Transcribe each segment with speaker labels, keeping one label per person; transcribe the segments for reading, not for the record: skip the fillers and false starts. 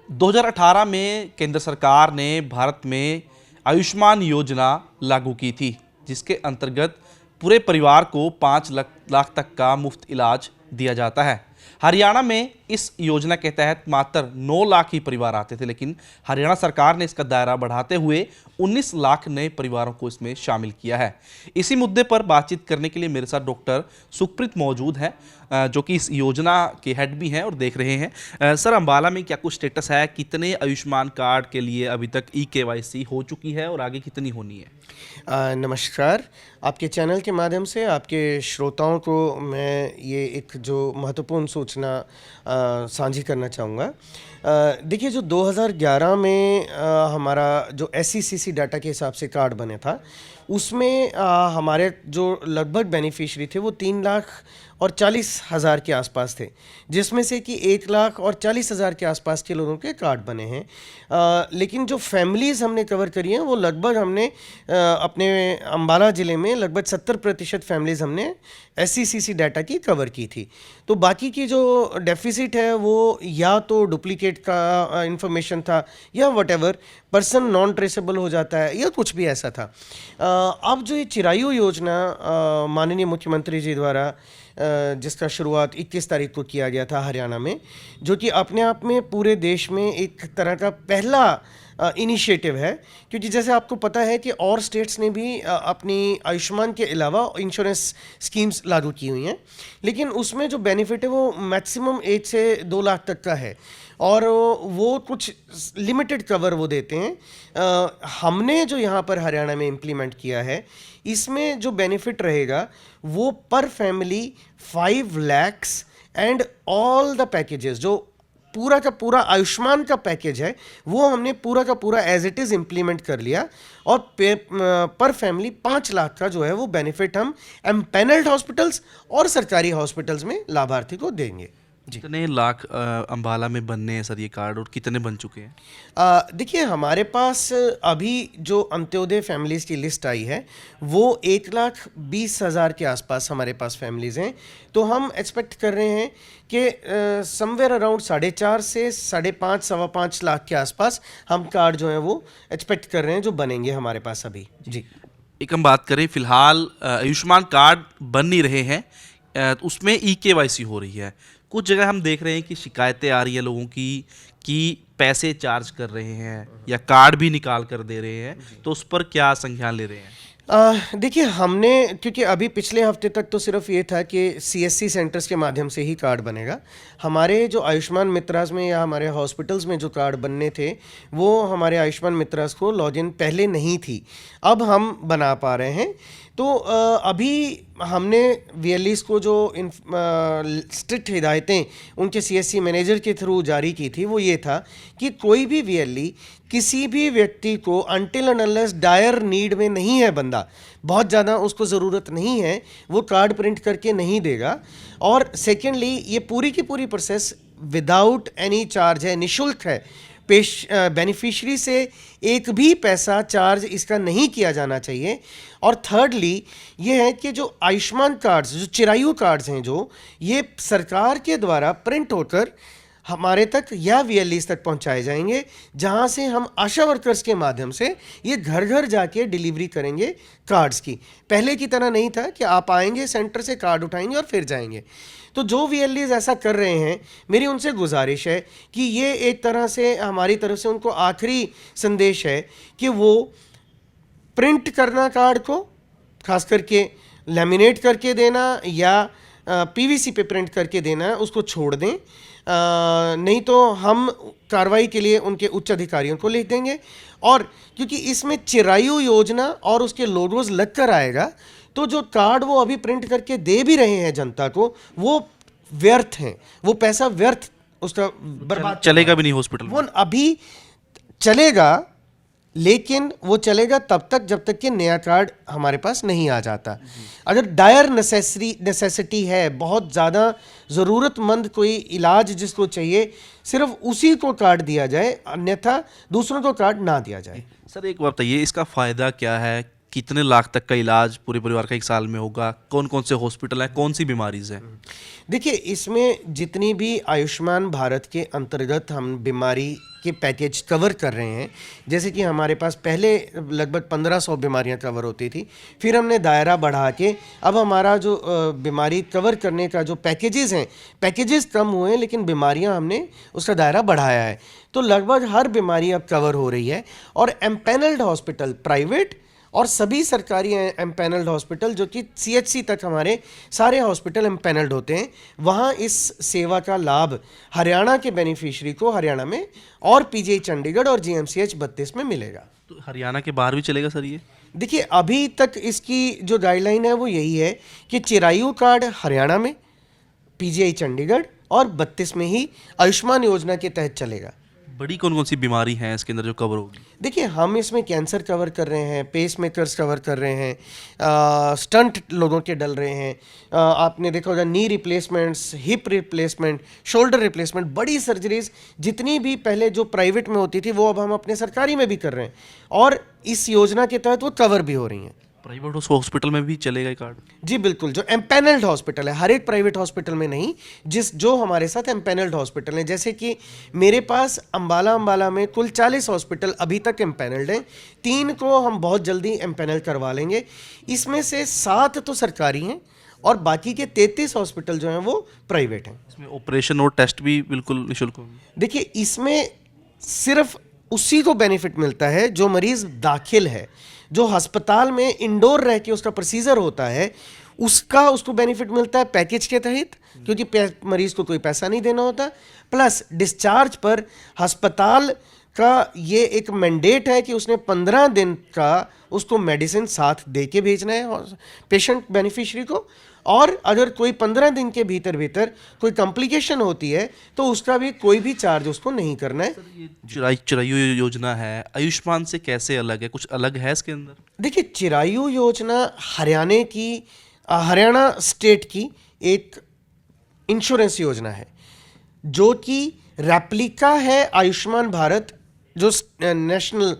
Speaker 1: 2018 में केंद्र सरकार ने भारत में आयुष्मान योजना लागू की थी, जिसके अंतर्गत पूरे परिवार को 5 लाख तक का मुफ्त इलाज दिया जाता है। हरियाणा में इस योजना के तहत मात्र 9 लाख ही परिवार आते थे, लेकिन हरियाणा सरकार ने इसका दायरा बढ़ाते हुए 19 लाख नए परिवारों को इसमें शामिल किया है। इसी मुद्दे पर बातचीत करने के लिए मेरे साथ डॉक्टर सुखप्रीत मौजूद हैं, जो कि इस योजना के हेड भी हैं और देख रहे हैं। सर, अंबाला में क्या कुछ स्टेटस है? कितने आयुष्मान कार्ड के लिए अभी तक ई-केवाईसी हो चुकी है और आगे कितनी होनी है?
Speaker 2: नमस्कार। आपके चैनल के माध्यम से आपके श्रोताओं को मैं ये एक जो महत्वपूर्ण सूचना साझी करना चाहूँगा। देखिए, जो 2011 में हमारा जो SECC डाटा के हिसाब से कार्ड बने था, उसमें हमारे जो लगभग बेनिफिशरी थे वो 3,40,000 के आसपास थे, जिसमें से कि 1,40,000 के आसपास के लोगों के कार्ड बने हैं। लेकिन जो फैमिलीज़ हमने कवर करी हैं वो लगभग हमने अपने अम्बाला ज़िले में लगभग 70% फैमिलीज़ हमने SECC डाटा की कवर की थी। तो बाकी की जो डेफिसिट है वो या तो डुप्लीकेट का इंफॉर्मेशन था या व्हाटएवर, पर्सन नॉन ट्रेसेबल हो जाता है या कुछ भी ऐसा था। अब जो ये चिरायु योजना माननीय मुख्यमंत्री जी द्वारा जिसका शुरुआत 21 तारीख को किया गया था हरियाणा में, जो कि अपने आप में पूरे देश में एक तरह का पहला इनिशिएटिव है, क्योंकि जैसे आपको पता है कि और स्टेट्स ने भी अपनी आयुष्मान के अलावा इंश्योरेंस स्कीम्स लागू की हुई हैं, लेकिन उसमें जो बेनिफिट है वो मैक्सिमम 1 से 2 लाख तक का है और वो कुछ लिमिटेड कवर वो देते हैं। हमने जो यहाँ पर हरियाणा में इम्प्लीमेंट किया है, इसमें जो बेनिफिट रहेगा वो पर family 5 lakhs and all the packages, जो पूरा का पूरा आयुष्मान का पैकेज है वो हमने पूरा का पूरा एज इट इज़ इम्प्लीमेंट कर लिया और पर फैमिली 5 लाख का जो है वो बेनिफिट हम एम्पैनल्ड हॉस्पिटल्स और सरकारी हॉस्पिटल्स में लाभार्थी को देंगे।
Speaker 1: कितने लाख अंबाला में बनने हैं सर ये कार्ड, और कितने बन चुके हैं?
Speaker 2: देखिए, हमारे पास अभी जो अंत्योदय फैमिलीज़ की लिस्ट आई है वो 1,20,000 के आसपास हमारे पास फैमिलीज़ हैं। तो हम एक्सपेक्ट कर रहे हैं कि समवेयर अराउंड 4.5 से 5.5 सवा 5 लाख के आसपास हम कार्ड जो हैं वो एक्सपेक्ट कर रहे हैं जो बनेंगे हमारे पास अभी। जी,
Speaker 1: एक हम बात करें, फिलहाल आयुष्मान कार्ड बन नहीं रहे हैं, उसमें ई-केवाईसी हो रही है। कुछ जगह हम देख रहे हैं कि शिकायतें आ रही है लोगों की कि पैसे चार्ज कर रहे हैं या कार्ड भी निकाल कर दे रहे हैं, तो उस पर क्या संज्ञान ले रहे हैं?
Speaker 2: देखिए, हमने क्योंकि अभी पिछले हफ्ते तक तो सिर्फ ये था कि CSC सेंटर्स के माध्यम से ही कार्ड बनेगा। हमारे जो आयुष्मान मित्रास में या हमारे हॉस्पिटल्स में जो कार्ड बनने थे वो हमारे आयुष्मान मित्रास को लॉगिन पहले नहीं थी, अब हम बना पा रहे हैं। तो अभी हमने VLEs को जो स्ट्रिक्ट हिदायतें उनके CSC मैनेजर के थ्रू जारी की थी वो ये था कि कोई भी VLE किसी भी व्यक्ति को until and unless dire need में नहीं है, बंदा बहुत ज़्यादा उसको ज़रूरत नहीं है, वो कार्ड प्रिंट करके नहीं देगा। और सेकेंडली, ये पूरी की पूरी प्रोसेस विदाउट एनी चार्ज है, निःशुल्क है। बेनिफिशरी से एक भी पैसा चार्ज इसका नहीं किया जाना चाहिए। और थर्डली ये है कि जो आयुष्मान कार्ड्स, जो चिरायु कार्ड्स हैं, जो ये सरकार के द्वारा प्रिंट होकर हमारे तक या VLEs तक पहुंचाए जाएंगे, जहां से हम आशा वर्कर्स के माध्यम से ये घर घर जाके डिलीवरी करेंगे कार्ड्स की। पहले की तरह नहीं था कि आप आएंगे सेंटर से कार्ड उठाएंगे और फिर जाएंगे। तो जो VLEs ऐसा कर रहे हैं, मेरी उनसे गुजारिश है कि ये एक तरह से हमारी तरफ से उनको आखिरी संदेश है कि वो प्रिंट करना कार्ड को, खास करके लैमिनेट करके देना या PVC पे प्रिंट करके देना, उसको छोड़ दें। नहीं तो हम कार्रवाई के लिए उनके उच्च अधिकारियों को लिख देंगे। और क्योंकि इसमें चिरायु योजना और उसके लोगोज लग कर आएगा, तो जो कार्ड वो अभी प्रिंट करके दे भी रहे हैं जनता को, वो व्यर्थ हैं, वो पैसा व्यर्थ उसका बर्बाद
Speaker 1: चलेगा भी नहीं हॉस्पिटल
Speaker 2: वो अभी चलेगा, लेकिन वो चलेगा तब तक जब तक कि नया कार्ड हमारे पास नहीं आ जाता। अगर डायर नेसेसिटी है, बहुत ज़्यादा ज़रूरतमंद कोई इलाज जिसको चाहिए, सिर्फ उसी को कार्ड दिया जाए, अन्यथा दूसरों को कार्ड ना दिया जाए।
Speaker 1: सर, एक बात बताइए, इसका फ़ायदा क्या है? कितने लाख तक का इलाज पूरे परिवार का एक साल में होगा? कौन कौन से हॉस्पिटल हैं, कौन सी बीमारीज हैं?
Speaker 2: देखिए, इसमें जितनी भी आयुष्मान भारत के अंतर्गत हम बीमारी के पैकेज कवर कर रहे हैं, जैसे कि हमारे पास पहले लगभग 1500 बीमारियां कवर होती थी, फिर हमने दायरा बढ़ा के अब हमारा जो बीमारी कवर करने का जो पैकेजेस कम हुए, लेकिन बीमारियां हमने उसका दायरा बढ़ाया है। तो लगभग हर बीमारी अब कवर हो रही है। और एम्पैनल्ड हॉस्पिटल, प्राइवेट और सभी सरकारी एम्पैनल्ड हॉस्पिटल, जो कि सीएचसी तक हमारे सारे हॉस्पिटल एम्पैनल्ड होते हैं, वहाँ इस सेवा का लाभ हरियाणा के बेनिफिशियरी को हरियाणा में और पीजीआई चंडीगढ़ और जीएमसीएच 32 में मिलेगा।
Speaker 1: तो हरियाणा के बाहर भी चलेगा सर ये?
Speaker 2: देखिए, अभी तक इसकी जो गाइडलाइन है वो यही है कि चिरायु कार्ड हरियाणा में, पीजीआई चंडीगढ़ और 32 में ही आयुष्मान योजना के तहत चलेगा।
Speaker 1: बड़ी कौन कौन सी बीमारी हैं इसके अंदर जो कवर होगी?
Speaker 2: देखिए, हम इसमें कैंसर कवर कर रहे हैं, पेस मेकर्स कवर कर रहे हैं, स्टंट लोगों के डल रहे हैं, आपने देखा होगा knee replacements, hip replacement, shoulder replacement, बड़ी सर्जरीज जितनी भी पहले जो प्राइवेट में होती थी वो अब हम अपने सरकारी में भी कर रहे हैं, और इस योजना के तहत वो कवर भी हो रही हैं।
Speaker 1: प्राइवेट हॉस्पिटल में भी चलेगा ये कार्ड?
Speaker 2: जी बिल्कुल, जो एम्पैनल्ड हॉस्पिटल है, हर एक प्राइवेट हॉस्पिटल में नहीं, जो हमारे साथ एम्पैनल्ड हॉस्पिटल हैं, जैसे कि मेरे पास अंबाला में कुल 40 हॉस्पिटल अभी तक एम्पैनल्ड हैं, 3 को हम बहुत जल्दी एम्पैनल करवा लेंगे। इसमें से 7 तो सरकारी हैं और बाकी के 33 हॉस्पिटल जो हैं वो प्राइवेट हैं।
Speaker 1: इसमें ऑपरेशन और टेस्ट भी बिल्कुल निःशुल्क होंगे?
Speaker 2: देखिए, इसमें सिर्फ उसी को बेनिफिट मिलता है जो मरीज दाखिल है, जो अस्पताल में इंडोर रह के उसका प्रोसीजर होता है, उसको बेनिफिट मिलता है पैकेज के तहत, क्योंकि मरीज को कोई पैसा नहीं देना होता। प्लस डिस्चार्ज पर अस्पताल का ये एक मैंडेट है कि उसने 15 दिन का उसको मेडिसिन साथ दे के भेजना है पेशेंट बेनिफिशियरी को, और अगर कोई 15 दिन के भीतर कोई कॉम्प्लिकेशन होती है तो उसका भी कोई भी चार्ज उसको नहीं करना है।
Speaker 1: ये चिरायु योजना है, आयुष्मान से कैसे अलग है? कुछ अलग है इसके अंदर?
Speaker 2: देखिए, चिरायु योजना हरियाणा स्टेट की एक इंश्योरेंस योजना है, जो कि रेप्लिका है आयुष्मान भारत, जो नेशनल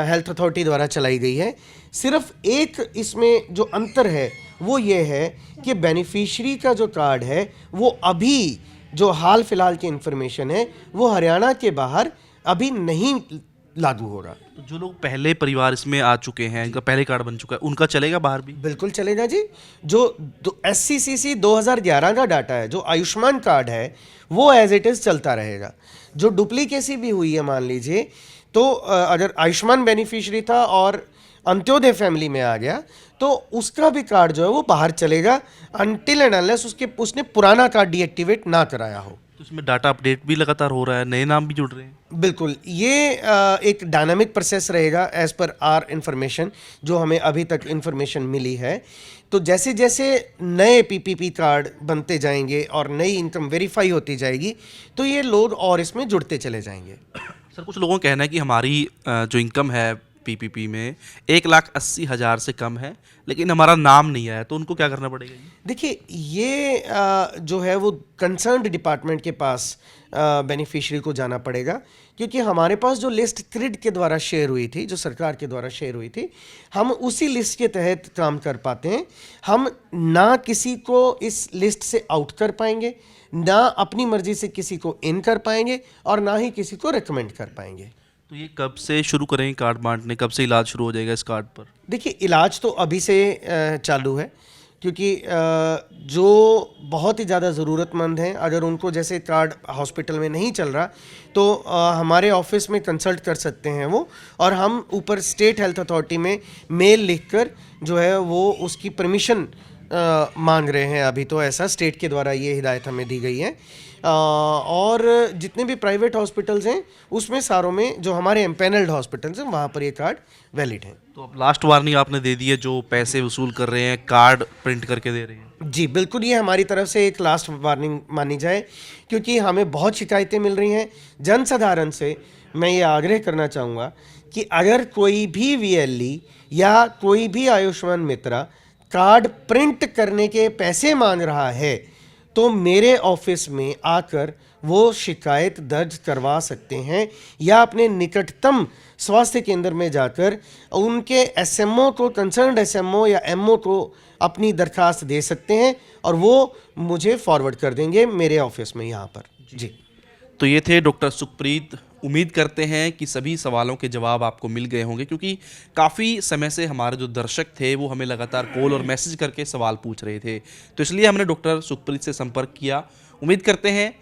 Speaker 2: हेल्थ अथॉरिटी द्वारा चलाई गई है। सिर्फ एक इसमें जो अंतर है वो ये है कि बेनिफिशियरी का जो कार्ड है वो अभी जो हाल फिलहाल की इंफॉर्मेशन है वो हरियाणा के बाहर अभी नहीं लागू होगा।
Speaker 1: तो जो लोग पहले परिवार इसमें आ चुके हैं, इनका पहले कार्ड बन चुका है, उनका चलेगा बाहर भी?
Speaker 2: बिल्कुल चलेगा जी। जो SCCC 2011 का डाटा है, जो आयुष्मान कार्ड है, वो एज इट इज चलता रहेगा। जो डुप्लीकेसी भी हुई है, मान लीजिए, तो अगर आयुष्मान बेनिफिशियरी था और अंत्योदय फैमिली में आ गया, तो उसका भी कार्ड जो है वो बाहर चलेगा, अनटिल एंड अनलेस उसने पुराना कार्ड डीएक्टिवेट ना कराया हो।
Speaker 1: तो इसमें डाटा अपडेट भी लगातार हो रहा है, नए नाम भी जुड़ रहे हैं?
Speaker 2: बिल्कुल, ये एक डायनामिक प्रोसेस रहेगा एज पर आर इंफॉर्मेशन, जो हमें अभी तक इंफॉर्मेशन मिली है। तो जैसे जैसे नए PPP कार्ड बनते जाएंगे और नई इनकम वेरीफाई होती जाएगी, तो ये लोग और इसमें जुड़ते चले जाएंगे।
Speaker 1: सर, कुछ लोगों का कहना है कि हमारी जो इनकम है PPP में 1,80,000 से कम है, लेकिन हमारा नाम नहीं आया, तो उनको क्या करना पड़ेगा?
Speaker 2: देखिए, ये जो है वो कंसर्न्ड डिपार्टमेंट के पास बेनिफिशियरी को जाना पड़ेगा, क्योंकि हमारे पास जो लिस्ट क्रिड के द्वारा शेयर हुई थी, जो सरकार के द्वारा शेयर हुई थी, हम उसी लिस्ट के तहत काम कर पाते हैं। हम ना किसी को इस लिस्ट से आउट कर पाएंगे, ना अपनी मर्जी से किसी को इन कर पाएंगे, और ना ही किसी को रेकमेंड कर पाएंगे।
Speaker 1: तो ये कब से शुरू करेंगे कार्ड बांटने? कब से इलाज शुरू हो जाएगा इस कार्ड पर?
Speaker 2: देखिए, इलाज तो अभी से चालू है, क्योंकि जो बहुत ही ज़्यादा ज़रूरतमंद हैं, अगर उनको जैसे कार्ड हॉस्पिटल में नहीं चल रहा, तो हमारे ऑफिस में कंसल्ट कर सकते हैं वो, और हम ऊपर स्टेट हेल्थ अथॉरिटी में मेल लिखकर जो है वो उसकी परमिशन मांग रहे हैं। अभी तो ऐसा स्टेट के द्वारा ये हिदायत हमें दी गई है। और जितने भी प्राइवेट हॉस्पिटल्स हैं उसमें सारों में जो हमारे एम्पैनल्ड हॉस्पिटल्स हैं वहाँ पर ये कार्ड वैलिड हैं।
Speaker 1: तो अब लास्ट वार्निंग आपने दे दी है, जो पैसे वसूल कर रहे हैं, कार्ड प्रिंट करके दे रहे हैं।
Speaker 2: जी बिल्कुल, ये हमारी तरफ से एक लास्ट वार्निंग मानी जाए, क्योंकि हमें बहुत शिकायतें मिल रही हैं। जनसाधारण से मैं ये आग्रह करना चाहूँगा कि अगर कोई भी VLE या कोई भी आयुष्मान मित्रा कार्ड प्रिंट करने के पैसे मांग रहा है, तो मेरे ऑफिस में आकर वो शिकायत दर्ज करवा सकते हैं या अपने निकटतम स्वास्थ्य केंद्र में जाकर उनके एसएमओ को, कंसर्न्ड एसएमओ या एमओ को अपनी दरखास्त दे सकते हैं और वो मुझे फॉरवर्ड कर देंगे मेरे ऑफिस में यहाँ पर। जी,
Speaker 1: तो ये थे डॉक्टर सुखप्रीत। उम्मीद करते हैं कि सभी सवालों के जवाब आपको मिल गए होंगे, क्योंकि काफ़ी समय से हमारे जो दर्शक थे वो हमें लगातार कॉल और मैसेज करके सवाल पूछ रहे थे, तो इसलिए हमने डॉक्टर सुखप्रीत से संपर्क किया। उम्मीद करते हैं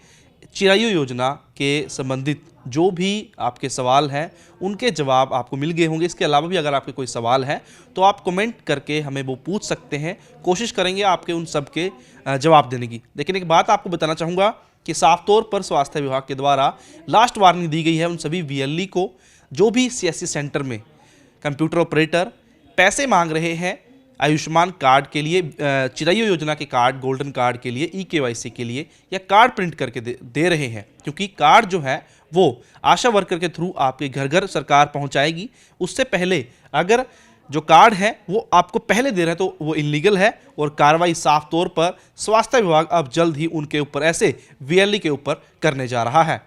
Speaker 1: चिरायु योजना के संबंधित जो भी आपके सवाल हैं उनके जवाब आपको मिल गए होंगे। इसके अलावा भी अगर आपके कोई सवाल है तो आप कमेंट करके हमें वो पूछ सकते हैं, कोशिश करेंगे आपके उन सब के जवाब देने की। लेकिन एक बात आपको बताना चाहूँगा कि साफ तौर पर स्वास्थ्य विभाग के द्वारा लास्ट वार्निंग दी गई है उन सभी वीएलई को जो भी सीएससी सेंटर में कंप्यूटर ऑपरेटर पैसे मांग रहे हैं आयुष्मान कार्ड के लिए, चिरायु योजना के कार्ड, गोल्डन कार्ड के लिए, ई-केवाईसी के लिए, या कार्ड प्रिंट करके दे रहे हैं, क्योंकि कार्ड जो है वो आशा वर्कर के थ्रू आपके घर घर सरकार पहुंचाएगी। उससे पहले अगर जो कार्ड है वो आपको पहले दे रहे हैं तो वो इलीगल है और कार्रवाई साफ तौर पर स्वास्थ्य विभाग अब जल्द ही उनके ऊपर, ऐसे वीएलई के ऊपर करने जा रहा है।